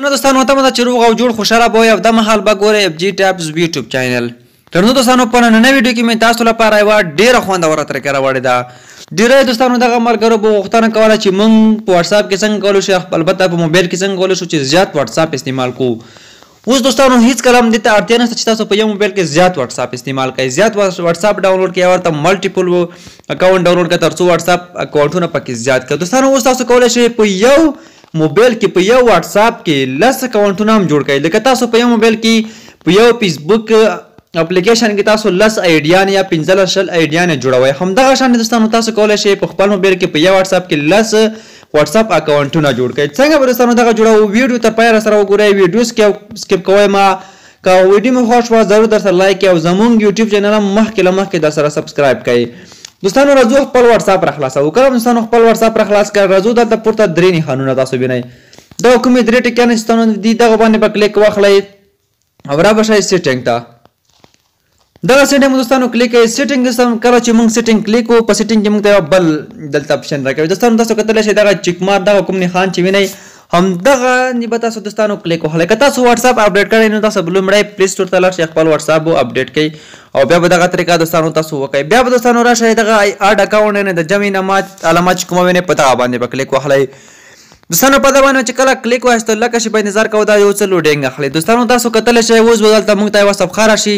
نو دوستانو ته مده چې روغ او جوړ خوشاله به وي او د مهال به ګورئ FG Tabs یوټیوب چینل. درنو دوستانو په نننۍ ویډیو کې مې تاسو لپاره یوه ډېره خوندوره طریقه راوړې ده. ډېری دوستانو دغه ملګرو به غوښتنه کوله چې موږ په واتساپ کې څنګه کولی شو، البته په موبایل کې څنګه کولی شو چې زیات واتساپ استعمال کوو. اوس دوستانو هیڅکله هم دې ته اړتیا نشته چې تاسو په یو موبایل کې زیات واتساپ استعمال کړئ. زیات واتساپ ډاونلوډ کړئ، ورته ملټیپل اکاونټ ډاونلوډ کړئ تر څو واتساپ اکاونټونه پکې زیات کړئ. دوستانو اوس تاسو کولی شئ په یو موبایل کې په یو واتساپ کې 10 اکاونټونه هم جوړ کړئ. لکه تاسو په یو موبایل کې په یو فیسبوک اپلیکیشن کې تاسو 10 آیډیان یا 15 آیډیان جوړوئ، همدغه شان دوستانو تاسو کولی شئ په خپل موبایل کې په یو واتساپ کې 10 واتساپ اکاونټونه جوړ کړئ. څنګه به دوستانو دغه جوړو ویډیو تر پایه سره وګورئ. ویډیو سکیپ کوئ ما که ویډیو مې خوښ شوه ضرور در سره لایک کړئ او زموږ یوټیوب چینل هم مخکې در سره سبسکرایب کړئ. دوستانو راځو خپل واتساپ را خلاصوو. کله دوستانو خپل واتساپ را خلاص کړئ، راځو دلته پورته 3 نښانونه تاسو وینئ. دغه کومې 3 ټکیانې چې دوستانو دي دغه باندې به کلیک واخلئ او را به شئ سیټینګ ته. دغه سیټینګ دوستانو کلیک کړئ. سیټینګ دوستانو کله چې موږ سیټینګ کلیک وکړو په سیټینګ کې موږ ته یو بل دلته اپشن راکوي. دوستانو تاسو کتلی شئ دغه چیک مارک دغه کوم نښان چې وینئ همدغه نه به تاسو دوستانو کلیک وهلی. که تاسو واتساپ اپډیټ کړی نو تاسو به لومړی پلی سټور ته لاړ شئ، خپل واتساپ به اپډیټ کړئ او بیا به دغه طریقه دوستانو تاسو وکړئ. بیا به دوستانو راشئ دغه اډ اکاونټ یعنې د جمع علامات چې کومه وینئ په دغه باندې به کلیک وهلی. دوستانو په دغه باندې چې کله کلیک واخیستو لکه شي به انتظار کوو دا یو څه لوډینګ اخلي. دوستانو تاسو کتلی شئ اوس به دلته موږ ته یوه صفحه راشي.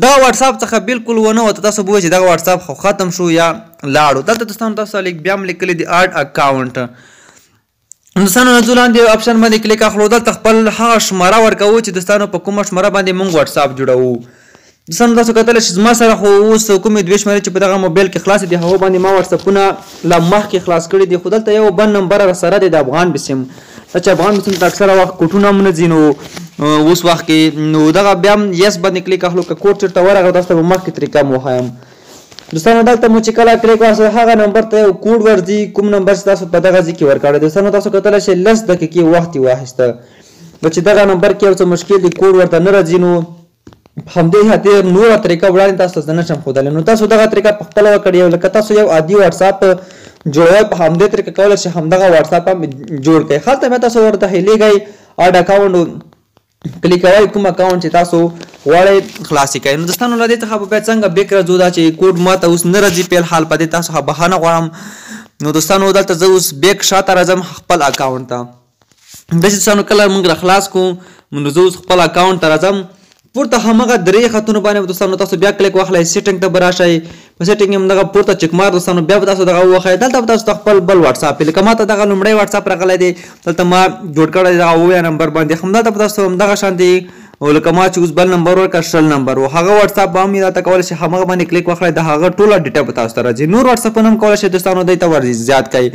دغه واتساپ څخه بالکل ونه وته، تاسو به وایئ چې دغه واتساپ خو ختم شو یا لاړو. دلته دوستانو تاسو بیا هم لیکلي دي اډ اکاونټ. دوستانو نزول لاندې اپشن باندې کلیک اخلو، دلته خپل هغه شماره ورکوو چې دوستانو په کومه شماره باندې موږ واتساپ جوړوو. دوستانو تاسو کتلی شئ زما سره خو اوس کومې 2 شمېرې چې په دغه موبایل کې خلاصې دي هغو باندې ما واتساپونه لا مخکې خلاص کړي دي، خو دلته یو بل نمبر سره دی د افغان بسم. چې افغان بسم ته اکثره وخت کوډونه هم نه ځي، نو اوس وخت کې نو دغه بیا هم یس باندې کلیک اخلو. که کوډ چېرته ورغی تاسو ته به مخکې طریقه م وښایم. دوستانو دلته مو چې کله کلیک واخلئ هغه نمبر ته یو کوډ ورځي، کوم نمبر چې تاسو په دغه ځای کې ورکړی. دوستانو تاسو کتلی شئ 10 دقیقې وخت یې واخیسته. نو چې دغه نمبر کې یو څه مشکل دی کوډ ورته نه راځي، نو همدې خاطر نوره طریقه وړاندې تاسو ته نشم ښودلی. نو تاسو دغه طریقه په خپله وکړئ. لکه تاسو یو عادي واتساپ جوړوئ په همدې طریقه کولی شئ همدغه واتساپ هم جوړ کړئ. هلته بیا تاسو ورته هیلیږئ اډ اکاونټ کلیک کوئ، کوم اکاونټ چې تاسو غواړئ خلاصې کړئ. نو دوستانو له دې څخه به بیا څنګه بیک راځو دا چې کوډ ماته اوس نه راځي فعل حال په دې تاسو څخه بهانه غواړم. نو دوستانو دلته زه اوس بیک شاته راځم خپل اکاونټ ته. داسې دوستانو کله موږ را خلاص کړو نو زه اوس خپل اکاونټ ته راځم. پورته همغه 3 خطونه باندې دوستانو تاسو بیا کلیک واخلئ، سیټینګ ته به راشئ. په سیټینګ کې همدغه پورته چک مار دوستانو بیا به تاسو دغه ووهئ. دلته به تاسو خپل بل واتساپ لکه ما ته دغه لومړی واتساپ راغلی دی، دلته ما جوړ کړی دی دغه 9 نمبر باندې. همدلته به تاسو همدغه شانتې لکه ما چې اوس بل نمبر ورکړه 20 نمبر و هغه واتساپ به هم دلته کولی شئ همغه باندې کلیک واخلئ، د هغه ټوله ډیټا به تاسو ته راځي. نور واتساپونه هم کولی شئ دوستانو دی ته ور زیات کړئ.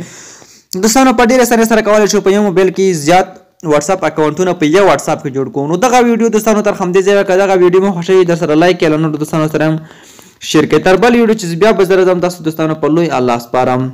دوستانو په ډېرې اسانۍ سره کولی شو په یو موبایل کې زیات واتساپ اکاونټونه په یو واتساپ کې جوړ کوو. نو دغه ویډیو دوستانو تر همدې ځایه که دغه ویډیو مو خوښوي در سره لایک کړئ، نور دوستانو سره هم شیر کړئ. تر بل ویډیو چې بیا به زه راځم تاسو دوستانو په لوی الله سپارم.